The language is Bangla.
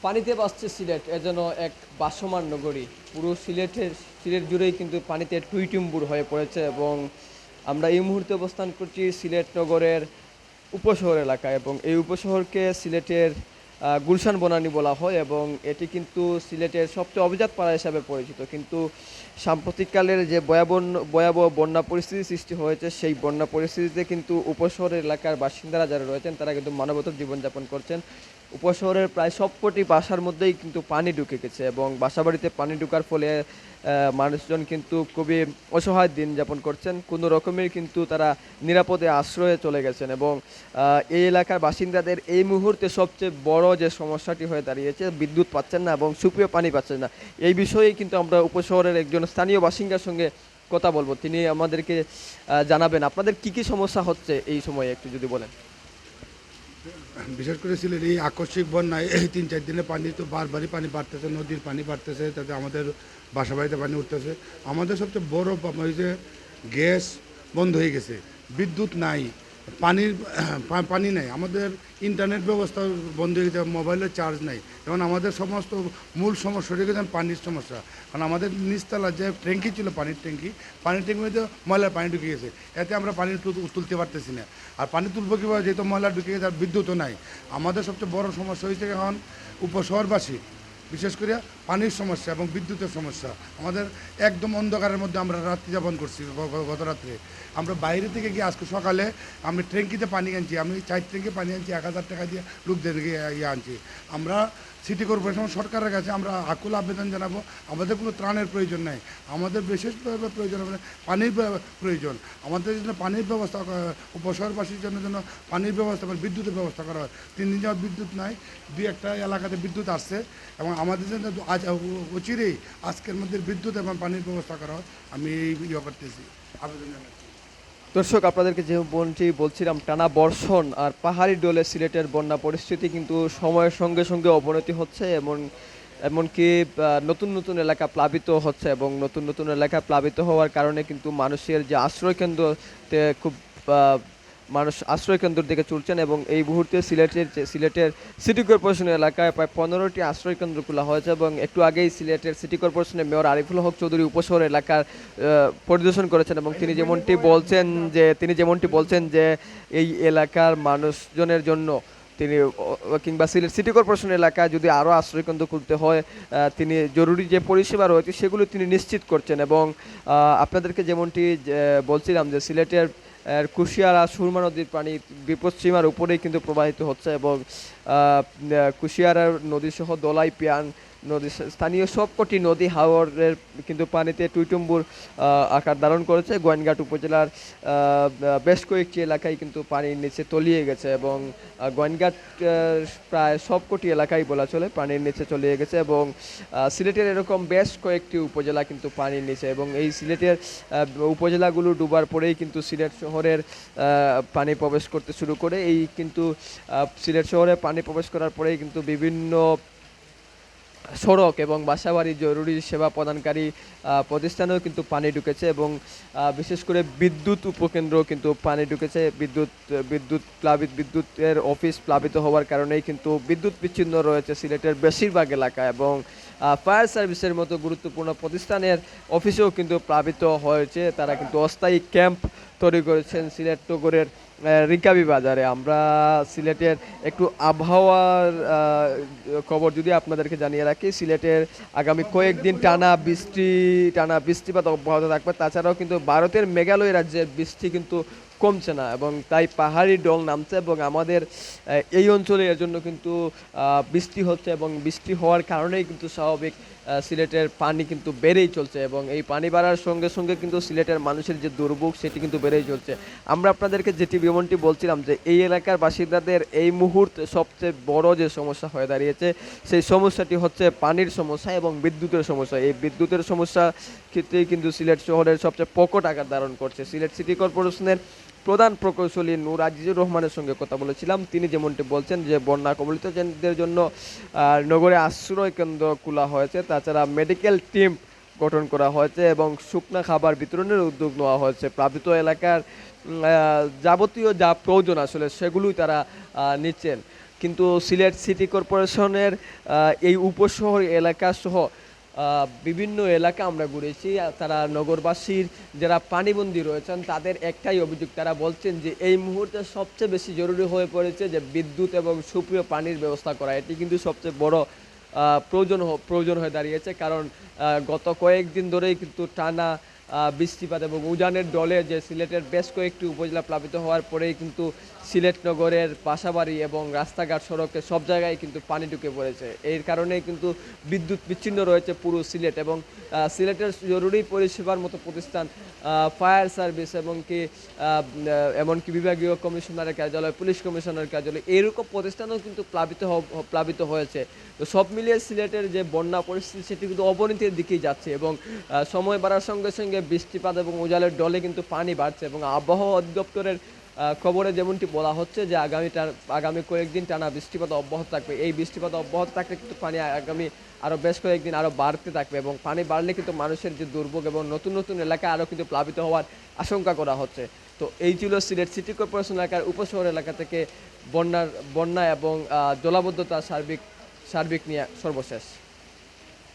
পানিতে ভাসছে সিলেট, এ যেন এক ভাসমান নগরী। পুরো সিলেট জুড়েই কিন্তু পানিতে টুইটুম্বুর হয়ে পড়েছে এবং আমরা এই মুহূর্তে অবস্থান করছি সিলেট নগরের উপশহর এলাকায় এবং এই উপশহরকে সিলেটের গুলশান বনানী বলা হয় এবং এটি কিন্তু সিলেটের সবচেয়ে অভিজাত পাড়া হিসাবে পরিচিত। কিন্তু সাম্প্রতিককালের যে ভয়াবহ বন্যা পরিস্থিতি সৃষ্টি হয়েছে, সেই বন্যা পরিস্থিতিতে কিন্তু উপশহরের এলাকার বাসিন্দারা যারা রয়েছেন তারা কিন্তু মানবতার জীবনযাপন করছেন। উপশহরের প্রায় সবকটি বাসার মধ্যেই কিন্তু পানি ঢুকে গেছে এবং বাসাবাড়িতে পানি ঢোকার ফলে মানুষজন কিন্তু খুবই অসহায় দিন যাপন করছেন। কোনো রকমের কিন্তু তারা নিরাপদে আশ্রয়ে চলে গেছেন এবং এই এলাকার বাসিন্দাদের এই মুহূর্তে সবচেয়ে বড় যে সমস্যাটি হয়ে দাঁড়িয়েছে, বিদ্যুৎ পাচ্ছেন না এবং সুপেয় পানি পাচ্ছেন না। এই বিষয়ে কিন্তু আমরা উপশহরের একজন স্থানীয় বাসিন্দার সঙ্গে কথা বলবো। তিনি আমাদেরকে জানাবেন আপনাদের কি কি সমস্যা হচ্ছে এই সময়ে, একটু যদি বলেন। বিশেষ করে সিলেট এই আকস্মিক বন্যায় এই ৩-৪ দিনে পানি তো বারবারই পানি বাড়তেছে, নদীর পানি বাড়তেছে, তাতে আমাদের বাসা বাড়িতে পানি উঠতেছে। আমাদের সবচেয়ে বড় হয়েছে গ্যাস বন্ধ হয়ে গেছে, বিদ্যুৎ নাই, পানির পানি নাই, আমাদের ইন্টারনেট ব্যবস্থা বন্ধ হয়ে গেছে, মোবাইলের চার্জ নাই। যেমন আমাদের সমস্ত মূল সমস্যা হয়ে গেছে পানির সমস্যা। কারণ আমাদের নিচতলা যে ট্যাঙ্কি ছিল, পানির ট্যাঙ্কির মধ্যে ময়লার পানি ঢুকে গেছে, এতে আমরা পানি তুলতে পারতেছি না। আর পানি তুলবো কীভাবে, যেহেতু ময়লা ঢুকে গেছে আর বিদ্যুৎও নাই। আমাদের সবচেয়ে বড় সমস্যা হয়েছে এখন উপশহরবাসী, বিশেষ করে পানির সমস্যা এবং বিদ্যুতের সমস্যা। আমাদের একদম অন্ধকারের মধ্যে আমরা রাত্রি যাপন করছি। গত রাত্রে আমরা বাইরে থেকে গিয়ে আজকে সকালে আমি ট্যাঙ্কিতে পানি আনছি, আমি 4 ট্যাঙ্কি পানি আনছি, 1000 টাকা দিয়ে লোকদের ইয়ে আনছি। আমরা সিটি কর্পোরেশন সরকারের কাছে আমরা আকুল আবেদন জানাবো, আমাদের কোনো ত্রাণের প্রয়োজন নাই, আমাদের বিশেষভাবে প্রয়োজন হবে পানির প্রয়োজন। আমাদের জন্য পানির ব্যবস্থা, উপশহরবাসীর জন্য পানির ব্যবস্থা এবং বিদ্যুতের ব্যবস্থা করা হয়। 3 দিন যাওয়া বিদ্যুৎ নাই, 2-একটা এলাকাতে বিদ্যুৎ আসছে এবং আমাদের জন্য আজ অচিরেই আজকের মধ্যে বিদ্যুৎ এবং পানির ব্যবস্থা করা হয়। আমি এই ইয়ে করতেছি, আবেদন জানাচ্ছি। দর্শক, আপনাদেরকে যে বোনটি বলছিলাম, টানা বর্ষণ আর পাহাড়ি ডোলে সিলেটের বন্যা পরিস্থিতি কিন্তু সময়ের সঙ্গে সঙ্গে অবনতি হচ্ছে। এমনকি নতুন নতুন এলাকা প্লাবিত হচ্ছে এবং নতুন নতুন এলাকা প্লাবিত হওয়ার কারণে কিন্তু মানুষের যে আশ্রয়কেন্দ্রতে খুব মানুষ আশ্রয়কেন্দ্রের দিকে চলছেন এবং এই মুহূর্তে সিলেটের সিটি কর্পোরেশন এলাকায় প্রায় 15টি আশ্রয়কেন্দ্র খোলা হয়েছে এবং একটু আগেই সিলেটের সিটি কর্পোরেশনের মেয়র আরিফুল হক চৌধুরী উপশহর এলাকার পরিদর্শন করেছেন এবং তিনি যেমনটি বলছেন যে এই এলাকার মানুষজনের জন্য তিনি কিংবা সিলেট সিটি কর্পোরেশন এলাকায় যদি আরও আশ্রয়কেন্দ্র খুলতে হয়, তিনি জরুরি যে পরিষেবা রয়েছে সেগুলো তিনি নিশ্চিত করছেন এবং আপনাদেরকে যেমনটি বলছিলাম যে সিলেটের কুশিয়ারা সুরমা নদীর পানি বিপদসীমার উপরেই কিন্তু প্রবাহিত হচ্ছে এবং কুশিয়ারার নদীসহ দোলাই, পিয়ান নদী, স্থানীয় সবকটি নদী হাওরের কিন্তু পানিতে টুইটুম্বুর আকার ধারণ করেছে। গোয়েনঘাট উপজেলার বেশ কয়েকটি এলাকায় কিন্তু পানির নিচে তলিয়ে গেছে এবং গোয়েনঘাট প্রায় সবকটি এলাকায় বলা চলে পানির নিচে তলিয়ে গেছে এবং সিলেটের এরকম বেশ কয়েকটি উপজেলা কিন্তু পানির নিচে এবং এই সিলেটের উপজেলাগুলো ডুবার পরেই কিন্তু সিলেট শহরের পানি প্রবেশ করতে শুরু করে। এই কিন্তু সিলেট শহরে পানি প্রবেশ করার পরেই কিন্তু বিভিন্ন সড়ক এবং বাসাবাড়ি জরুরি সেবা প্রদানকারী প্রতিষ্ঠানেও কিন্তু পানি ঢুকেছে এবং বিশেষ করে বিদ্যুৎ উপকেন্দ্র কিন্তু পানি ঢুকেছে। বিদ্যুতের অফিস প্লাবিত হওয়ার কারণেই কিন্তু বিদ্যুৎ বিচ্ছিন্ন রয়েছে সিলেটের বেশিরভাগ এলাকা এবং ফায়ার সার্ভিসের মতো গুরুত্বপূর্ণ প্রতিষ্ঠানের অফিসেও কিন্তু প্লাবিত হয়েছে। তারা কিন্তু অস্থায়ী ক্যাম্প তৈরি করেছেন সিলেট নগরের রিকাবি বাজারে। আমরা সিলেটের একটু আবহাওয়ার খবর যদি আপনাদেরকে জানিয়ে রাখি, সিলেটের আগামী কয়েকদিন টানা বৃষ্টিপাত অব্যাহত থাকবে। তাছাড়াও কিন্তু ভারতের মেঘালয় রাজ্যের বৃষ্টি কিন্তু কমছে না এবং তাই পাহাড়ি ঢল নামছে এবং আমাদের এই অঞ্চলে এর জন্য কিন্তু বৃষ্টি হচ্ছে এবং বৃষ্টি হওয়ার কারণেই কিন্তু স্বাভাবিক সিলেটের পানি কিন্তু বেড়েই চলছে এবং এই পানি বাড়ার সঙ্গে সঙ্গে কিন্তু সিলেটের মানুষের যে দুর্ভোগ সেটি কিন্তু বেড়েই চলছে। আমরা আপনাদেরকে যেমনটি বলছিলাম যে এই এলাকার বাসিন্দাদের এই মুহূর্তে সবচেয়ে বড় যে সমস্যা হয়ে দাঁড়িয়েছে সেই সমস্যাটি হচ্ছে পানির সমস্যা এবং বিদ্যুতের সমস্যা। এই বিদ্যুতের সমস্যা ক্ষেত্রেই কিন্তু সিলেট শহরের সবচেয়ে প্রকট আকার ধারণ করছে। সিলেট সিটি কর্পোরেশনের প্রধান প্রকৌশলী নূর আজিজুর রহমানের সঙ্গে কথা বলেছিলাম। তিনি যেমনটি বলছেন যে বন্যা কবলিতদের জন্য নগরে আশ্রয় কেন্দ্র খোলা হয়েছে, তাছাড়া মেডিকেল টিম গঠন করা হয়েছে এবং শুকনা খাবার বিতরণের উদ্যোগ নেওয়া হয়েছে। প্লাবিত এলাকার যাবতীয় যা প্রয়োজন আসলে সেগুলোই তারা নিচ্ছেন। কিন্তু সিলেট সিটি কর্পোরেশনের এই উপশহর এলাকা সহ বিভিন্ন এলাকা আমরা ঘুরেছি। তারা নগরবাসীর যারা পানিবন্দী রয়েছেন তাদের একটাই অভিযোগ, তারা বলছেন যে এই মুহূর্তে সবচেয়ে বেশি জরুরি হয়ে পড়েছে যে বিদ্যুৎ এবং সুপ্রিয় পানির ব্যবস্থা করা। এটি কিন্তু সবচেয়ে বড় প্রয়োজন হয়ে দাঁড়িয়েছে, কারণ গত কয়েকদিন ধরেই কিন্তু টানা বৃষ্টিপাত এবং উজানের ডলে যে সিলেটের বেশ কয়েকটি উপজেলা প্লাবিত হওয়ার পরেই কিন্তু সিলেট নগরের বাসাবাড়ি এবং রাস্তাঘাট সড়কে সব জায়গায় কিন্তু পানি ঢুকে পড়েছে। এর কারণেই কিন্তু বিদ্যুৎ বিচ্ছিন্ন রয়েছে পুরো সিলেট, এবং সিলেটের জরুরি পরিষেবার মতো প্রতিষ্ঠান, ফায়ার সার্ভিস এমনকি বিভাগীয় কমিশনারের কার্যালয়, পুলিশ কমিশনারের কার্যালয়, এরকম প্রতিষ্ঠানও কিন্তু প্লাবিত হয়েছে। তো সব মিলিয়ে সিলেটের যে বন্যা পরিস্থিতি সেটি কিন্তু অবনতির দিকেই যাচ্ছে, এবং সময় বাড়ার সঙ্গে সঙ্গে বৃষ্টিপাত এবং উজালের ডলে কিন্তু পানি বাড়ছে। এবং আবহাওয়া অধিদপ্তরের খবরে যেমনটি বলা হচ্ছে যে আগামী কয়েকদিন টানা বৃষ্টিপাত অব্যাহত থাকবে। এই বৃষ্টিপাত অব্যাহত থাকলে কিন্তু পানি আগামী আরও বেশ কয়েকদিন আরও বাড়তে থাকবে, এবং পানি বাড়লে কিন্তু মানুষের যে দুর্ভোগ এবং নতুন নতুন এলাকা আরও কিন্তু প্লাবিত হওয়ার আশঙ্কা করা হচ্ছে। তো এই ছিল সিলেট সিটি কর্পোরেশন এলাকার উপশহর এলাকা থেকে বন্যা এবং জলাবদ্ধতার সার্বিক নিয়ে সর্বশেষ।